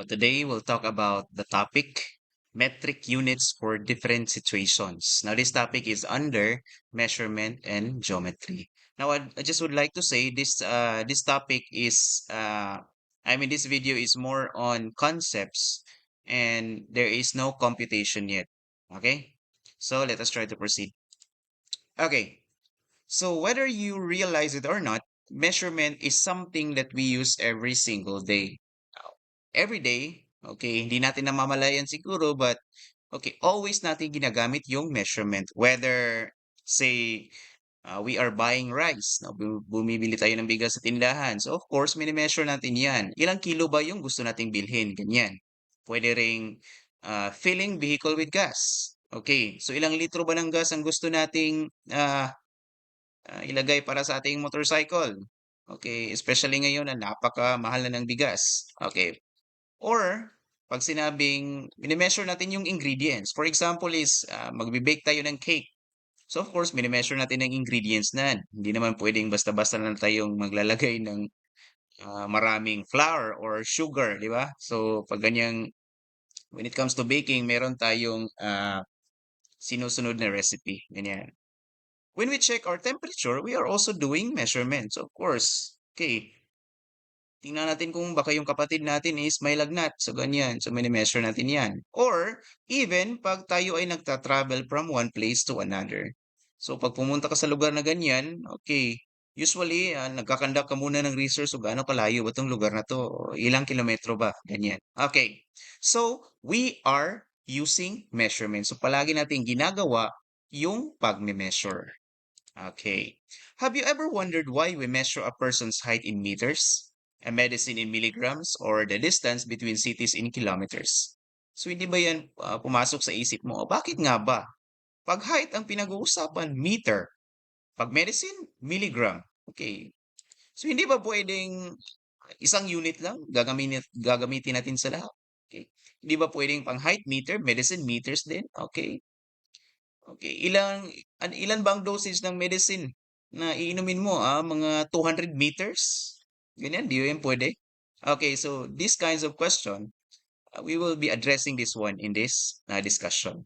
Today we'll talk about the topic metric units for different situations. Now, this topic is under measurement and geometry. Now, I just would like to say this topic is this video is more on concepts and there is no computation yet. Okay, so let us try to proceed. Okay, so whether you realize it or not, measurement is something that we use every single day. Every day, okay, hindi natin namamalayan siguro, but okay, always natin ginagamit yung measurement. Whether, say, we are buying rice, no? Bumibili tayo ng bigas sa tindahan. So, of course, mini-measure natin yan. Ilang kilo ba yung gusto nating bilhin? Ganyan. Pwede ring filling vehicle with gas. Okay, so ilang litro ba ng gas ang gusto nating ilagay para sa ating motorcycle? Okay, especially ngayon na napakamahal na ng bigas. Okay, or, pag sinabing, minimeasure natin yung ingredients. For example is, magbe-bake tayo ng cake. So, of course, minimeasure natin ang ingredients na. Hindi naman pwedeng basta-basta na tayong maglalagay ng maraming flour or sugar, di ba? So, pag ganyang, when it comes to baking, meron tayong sinusunod na recipe. Ganyan. When we check our temperature, we are also doing measurements, of course. Okay, tingnan natin kung baka yung kapatid natin is may lagnat. So, ganyan. So, mini-measure natin yan. Or, even pag tayo ay nagta-travel from one place to another. So, pag pumunta ka sa lugar na ganyan, okay, usually, nagkakandak ka muna ng research o gaano kalayo ba itong lugar na to? O ilang kilometro ba? Ganyan. Okay. So, we are using measurements. So, palagi natin ginagawa yung pag-measure. Okay. Have you ever wondered why we measure a person's height in meters, a medicine in milligrams, or the distance between cities in kilometers? So hindi ba yan pumasok sa isip mo? O bakit nga ba? Pag height ang pinag-uusapan, meter. Pag medicine, milligram. Okay. So hindi ba pwedeng isang unit lang gagamitin natin sa lahat? Okay. Hindi ba pwedeng pang height meter, medicine meters din? Okay. Okay, ilan ba ang dosage ng medicine na iinumin mo? Mga 200 meters? Ganyan, di yan pwede. Okay, so these kinds of question, we will be addressing this one in this discussion.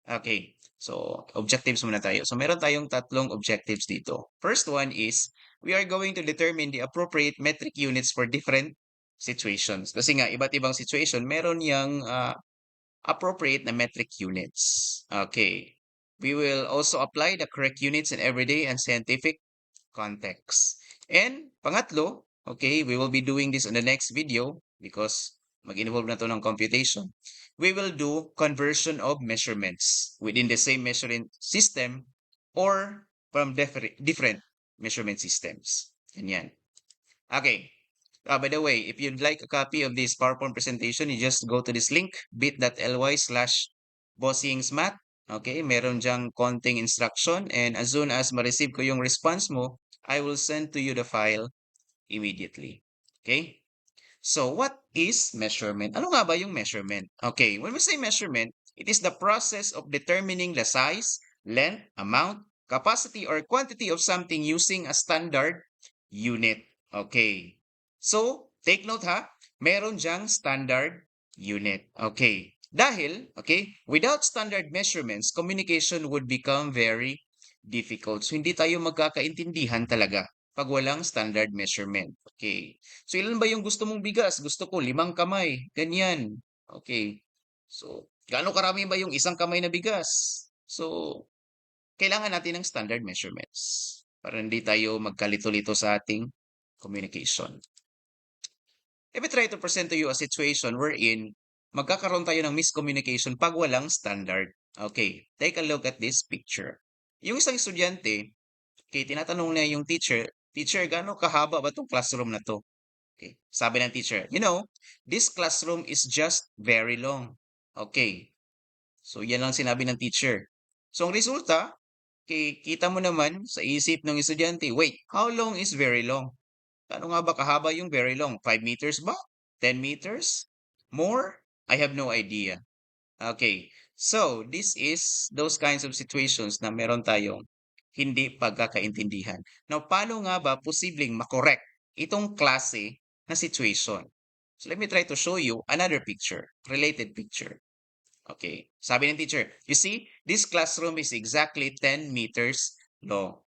Okay, so objectives muna tayo. So meron tayong tatlong objectives dito. First one is, we are going to determine the appropriate metric units for different situations. Kasi nga, iba't ibang situation, meron yung appropriate na metric units. Okay. We will also apply the correct units in everyday and scientific context. And pangatlo, okay, we will be doing this in the next video because mag-involve na to ng computation. We will do conversion of measurements within the same measuring system or from different measurement systems. Ganyan. Okay. By the way, if you'd like a copy of this PowerPoint presentation, you just go to this link, bit.ly/bossingsmath. Okay, meron dyang konting instruction and as soon as ma-receive ko yung response mo, I will send to you the file immediately. Okay? So, what is measurement? Ano nga ba yung measurement? Okay, when we say measurement, it is the process of determining the size, length, amount, capacity, or quantity of something using a standard unit. Okay. So, take note ha, meron dyang standard unit. Okay. Dahil, okay, without standard measurements, communication would become very difficult. So, hindi tayo magkakaintindihan talaga pag walang standard measurement. Okay. So, ilan ba yung gusto mong bigas? Gusto ko 5 kamay. Ganyan. Okay. So, gaano karami ba yung isang kamay na bigas? So, kailangan natin ng standard measurements para hindi tayo magkalito-lito sa ating communication. If I try to present to you a situation wherein magkakaroon tayo ng miscommunication pag walang standard. Okay, take a look at this picture. Yung isang estudyante, okay, tinatanong niya yung teacher, Teacher, gaano kahaba ba itong classroom na to? Okay, sabi ng teacher, this classroom is just very long. Okay, so yan lang sinabi ng teacher. So ang resulta, okay, kita mo naman sa isip ng estudyante, wait, how long is very long? Ano nga ba kahaba yung very long? 5 meters ba? 10 meters? More? I have no idea. Okay. So, this is those kinds of situations na meron tayong hindi pagkakaintindihan. Now, paano nga ba posibleng makorek itong klase na situation? So let me try to show you another picture, related picture. Okay, sabi ng teacher, you see, this classroom is exactly 10 meters long.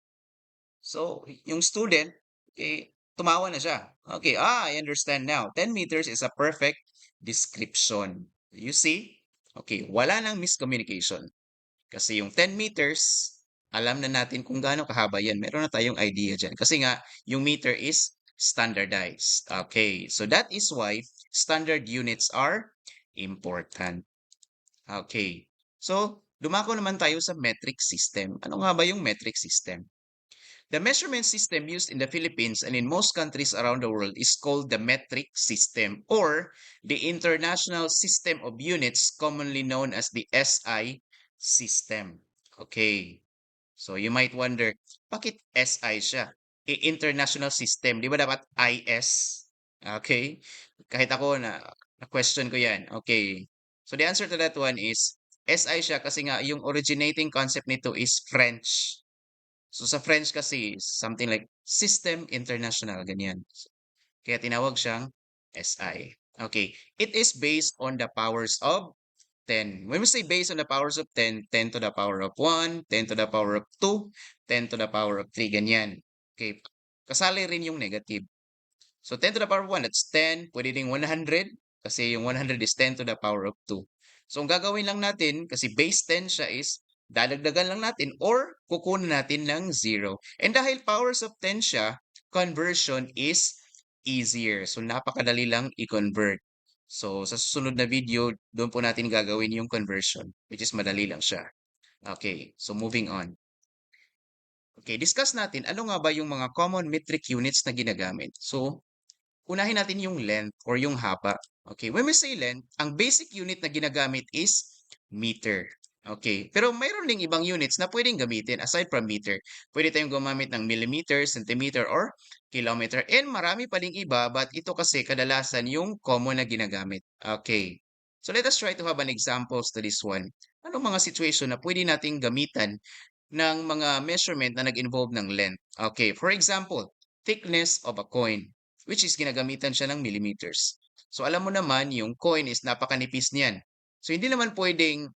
So, yung student, okay, tumawa na siya. Okay, I understand now. 10 meters is a perfect description. You see? Okay, wala nang miscommunication. Kasi yung 10 meters, alam na natin kung gaano kahaba yan. Meron na tayong idea dyan. Kasi nga, yung meter is standardized. Okay, so that is why standard units are important. Okay, so dumako naman tayo sa metric system. Ano nga ba yung metric system? The measurement system used in the Philippines and in most countries around the world is called the metric system or the International System of Units, commonly known as the SI system. Okay. So you might wonder, bakit SI siya? International System, di ba dapat IS? Okay? Kahit ako na-question ko yan. Okay. So the answer to that one is SI siya kasi nga yung originating concept nito is French. So sa French kasi, something like System International, ganyan. Kaya tinawag siyang SI. Okay. It is based on the powers of 10. When we say based on the powers of 10, 10 to the power of 1, 10 to the power of 2, 10 to the power of 3, ganyan. Okay. Kasali rin yung negative. So 10 to the power of 1, that's 10. Pwede ding 100 kasi yung 100 is 10 to the power of 2. So ang gagawin lang natin, kasi base 10 siya is, dadagdagan lang natin or kukunin natin ng 0. And dahil powers of 10 siya, conversion is easier. So napakadali lang i-convert. So sa susunod na video, doon po natin gagawin yung conversion, which is madali lang siya. Okay, so moving on. Okay, discuss natin ano nga ba yung mga common metric units na ginagamit. So, unahin natin yung length or yung haba. Okay, when we say length, ang basic unit na ginagamit is meter. Okay, pero mayroon ding ibang units na pwedeng gamitin aside from meter. Pwede tayong gumamit ng millimeter, centimeter, or kilometer. And marami pa ding iba, but ito kasi kadalasan yung common na ginagamit. Okay, so let us try to have an examples to this one. Anong mga situation na pwede nating gamitan ng mga measurement na nag-involve ng length? Okay, for example, thickness of a coin, which is ginagamitan siya ng millimeters. So alam mo naman, yung coin is napakanipis niyan. So hindi naman pwedeng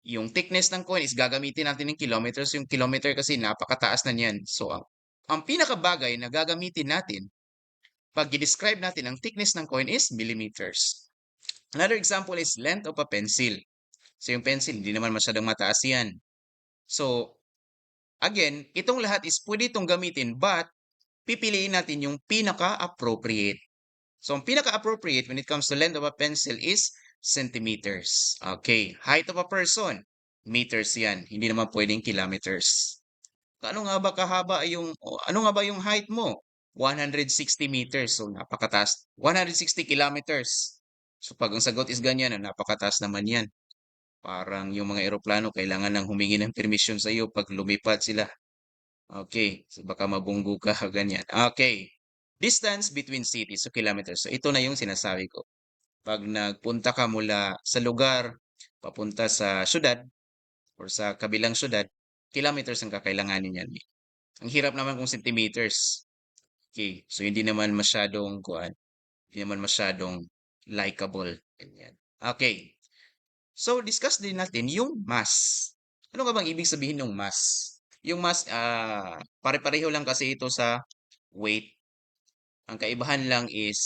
yung thickness ng coin is gagamitin natin ng kilometers. Yung kilometer kasi napakataas na niyan. So ang pinakabagay na gagamitin natin pag i-describe natin ang thickness ng coin is millimeters. Another example is length of a pencil. So yung pencil, hindi naman masyadong mataas yan. So again, itong lahat is pwede itong gamitin but pipiliin natin yung pinaka-appropriate. So, ang pinaka-appropriate when it comes to length of a pencil is centimeters. Okay. Height of a person, meters yan. Hindi naman pwedeng kilometers. Ano nga ba kahaba ano nga ba yung height mo? 160 meters. So, napakataas. 160 kilometers. So, pag ang sagot is ganyan, napakataas naman yan. Parang yung mga eroplano, kailangan nang humingi ng permission sa iyo pag lumipad sila. Okay, so baka mabunggo ka, ganyan. Okay, distance between cities, so kilometers. So ito na yung sinasabi ko. Pag nagpunta ka mula sa lugar, papunta sa syudad, or sa kabilang syudad, kilometers ang kakailanganin yan. Ang hirap naman kung centimeters. Okay, so hindi naman masyadong, hindi naman masyadong likable. Ganyan. Okay, so discuss din natin yung mass. Ano nga bang ibig sabihin ng mass? Yung mass, pare-pareho lang kasi ito sa weight. Ang kaibahan lang is,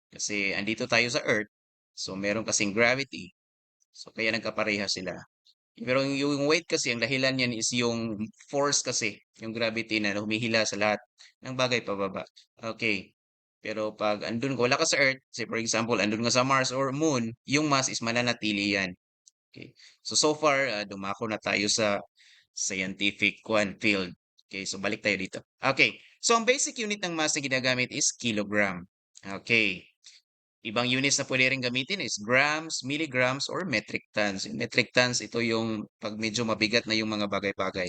kasi andito tayo sa Earth, so meron kasing gravity. So kaya nagkapareha sila. Pero yung weight kasi, ang dahilan niyan is yung force kasi, yung gravity na humihila sa lahat ng bagay pababa. Okay. Pero pag andun ka, wala ka sa Earth, say for example, andun ka sa Mars or Moon, yung mass is mananatili yan. Okay. So far, dumako na tayo sa scientific field. Okay, so balik tayo dito. Okay, so ang basic unit ng mass na ginagamit is kilogram. Okay, ibang units na pwede rin gamitin is grams, milligrams, or metric tons. Yung metric tons, ito yung pag medyo mabigat na yung mga bagay-bagay.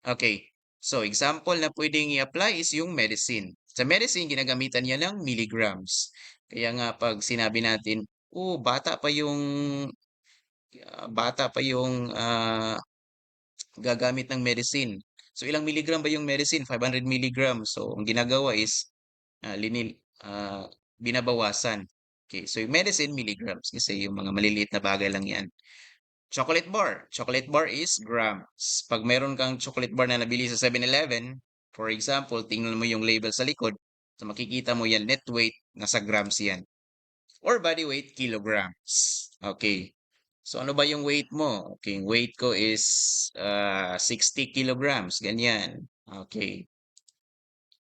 Okay, so example na pwedeng i-apply is yung medicine. Sa medicine, ginagamitan niya ng milligrams. Kaya nga pag sinabi natin, oh, bata pa yung gagamit ng medicine. So ilang milligram ba yung medicine? 500 milligram. So ang ginagawa is linil binabawasan. Okay, so yung medicine, milligrams. Kasi yung mga maliliit na bagay lang yan. Chocolate bar. Chocolate bar is grams. Pag meron kang chocolate bar na nabili sa 7-Eleven, for example, tingnan mo yung label sa likod, so makikita mo yan, net weight, nasa grams yan. Or body weight, kilograms. Okay. So ano ba yung weight mo? Okay, yung weight ko is 60 kilograms. Ganyan. Okay.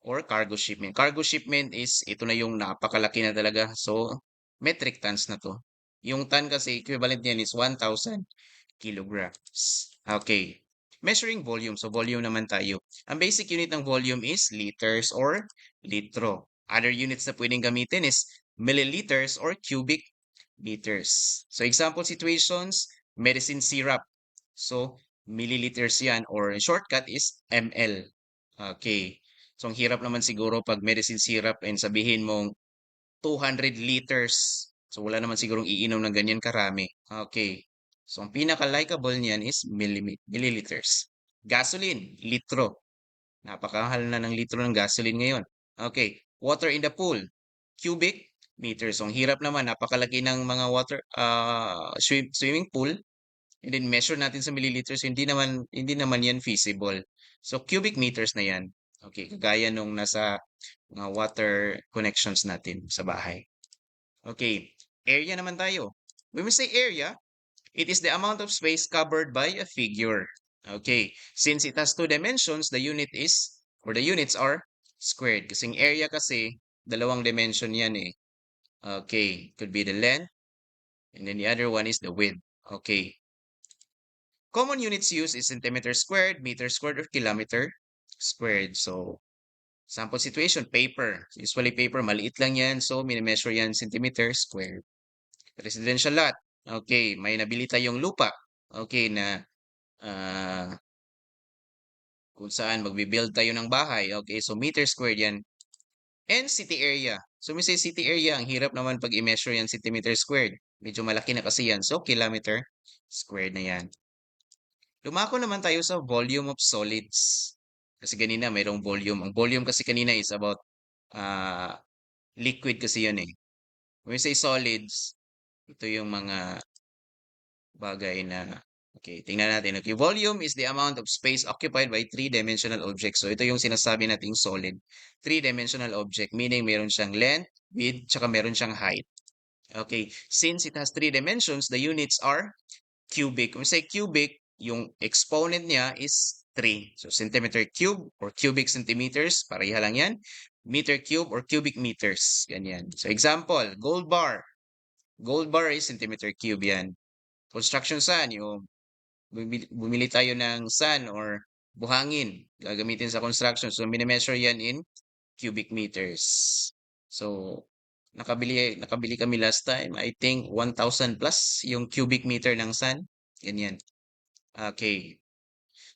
Or cargo shipment. Cargo shipment is, ito na yung napakalaki na talaga. So, metric tons na to. Yung ton kasi, equivalent niyan is 1,000 kilograms. Okay. Measuring volume. So, volume naman tayo. Ang basic unit ng volume is liters or litro. Other units na pwedeng gamitin is milliliters or cubic meters. So, example situations, medicine syrup. So, milliliters yan or shortcut is ml. Okay. So, ang hirap naman siguro pag medicine syrup and sabihin mong 200 liters. So, wala naman sigurong iinom ng ganyan karami. Okay. So, ang pinaka-likable niyan is milliliters. Gasoline, litro. Napakahal na ng litro ng gasoline ngayon. Okay. Water in the pool, cubic meters. So, ang hirap naman, napakalaki ng mga swimming pool. And then measure natin sa milliliters, hindi naman yan feasible. So, cubic meters na yan. Okay, kagaya nung nasa mga water connections natin sa bahay. Okay, area naman tayo. When we say area, it is the amount of space covered by a figure. Okay, since it has two dimensions, the units are squared. Kasing area kasi, dalawang dimension yan eh. Okay, could be the length, and then the other one is the width. Okay. Common units used is centimeter squared, meter squared, or kilometer squared. So, sample situation, paper. Usually paper, maliit lang yan. So, minimeasure yan centimeter squared. Residential lot. Okay, may nabili tayong lupa. Okay, na kung saan magbibuild tayo ng bahay. Okay, so meter squared yan. And city area. So, may say city area, ang hirap naman pag i-measure yan centimeter squared. Medyo malaki na kasi yan. So, kilometer squared na yan. Lumako naman tayo sa volume of solids. Kasi kanina mayroong volume. Ang volume kasi kanina is about uh, liquid kasi yun eh. When we say solids, ito yung mga bagay na, okay, tingnan natin. Okay, volume is the amount of space occupied by three-dimensional objects. So ito yung sinasabi nating solid. Three-dimensional object, meaning meron siyang length, width, tsaka meron siyang height. Okay, since it has three dimensions, the units are cubic. Kung say cubic, yung exponent niya is 3. So, centimeter cube or cubic centimeters, pareha lang yan. Meter cube or cubic meters. Ganyan. So, example, gold bar. Gold bar is centimeter cube yan. Construction sand, yung bumili tayo ng sand or buhangin. Gagamitin sa construction. So, minimeasure yan in cubic meters. So, nakabili kami last time. I think 1,000 plus yung cubic meter ng sand. Ganyan. Okay.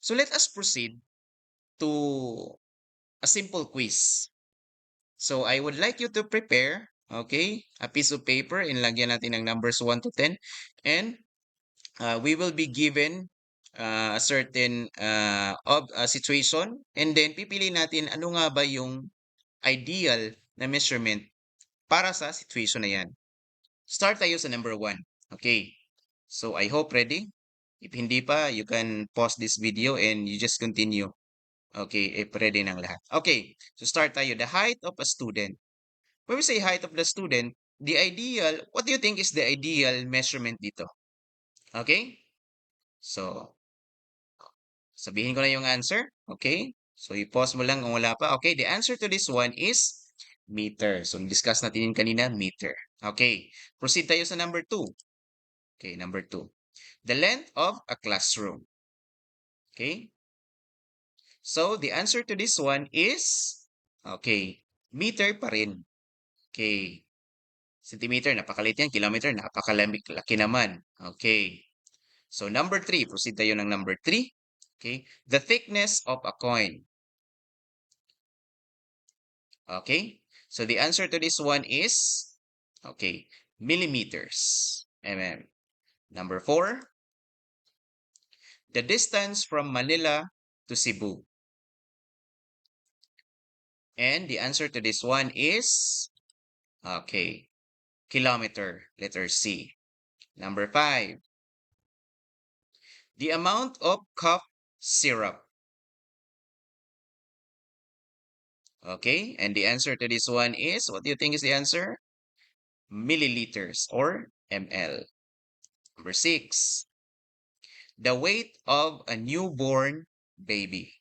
So let us proceed to a simple quiz. So I would like you to prepare, okay, a piece of paper and lagyan natin ng numbers 1 to 10 and we will be given a certain situation and then pipili natin ano nga ba yung ideal na measurement para sa situation na yan. Start tayo sa number 1. Okay. So I hope ready. If hindi pa, you can pause this video and you just continue. Okay, if ready ng lahat. Okay, so start tayo. The height of a student. When we say height of the student, what do you think is the ideal measurement dito? Okay? So, sabihin ko na yung answer. Okay? So, i-pause mo lang kung wala pa. Okay, the answer to this one is meter. So, discuss natin yun kanina, meter. Okay, proceed tayo sa number 2. Okay, number 2. The length of a classroom. Okay? So, the answer to this one is, okay, meter pa rin. Okay. Centimeter, napakaliit yan. Kilometer, napakalaki naman. Okay. So, number 3. Proceed tayo ng number 3. Okay. The thickness of a coin. Okay. So, the answer to this one is, okay, millimeters. Mm. Number 4. The distance from Manila to Cebu. And the answer to this one is, okay, kilometer, letter C. Number 5, the amount of cough syrup. Okay, and the answer to this one is, what do you think is the answer? Milliliters or ml. Number 6, the weight of a newborn baby.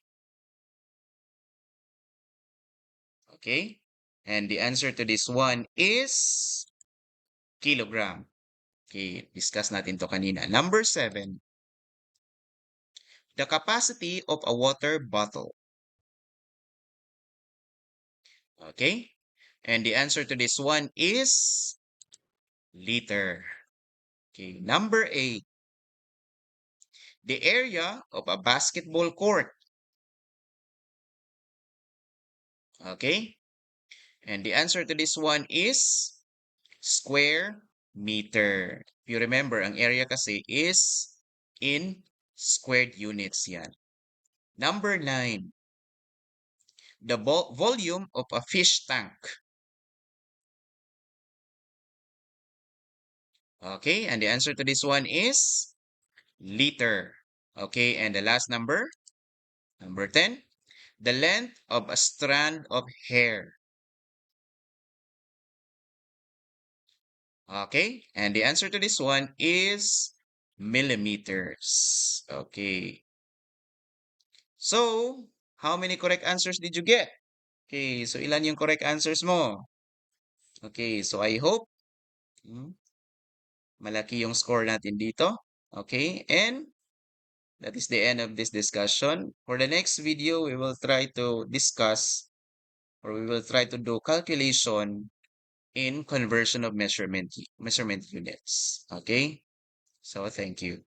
Okay, and the answer to this one is kilogram. Okay, discuss natin to kanina. Number 7, the capacity of a water bottle. Okay, and the answer to this one is liter. Okay, number 8, the area of a basketball court. Okay, and the answer to this one is square meter. If you remember, ang area kasi is in squared units yan. Number 9, the volume of a fish tank. Okay, and the answer to this one is liter. Okay, and the last number, number 10, the length of a strand of hair. Okay, and the answer to this one is millimeters. Okay, so how many correct answers did you get? Okay, so ilan yung correct answers mo? Okay, so I hope malaki yung score natin dito. Okay, and that is the end of this discussion. For the next video, we will try to discuss, or we will try to do calculation in conversion of measurement units. Okay, so thank you.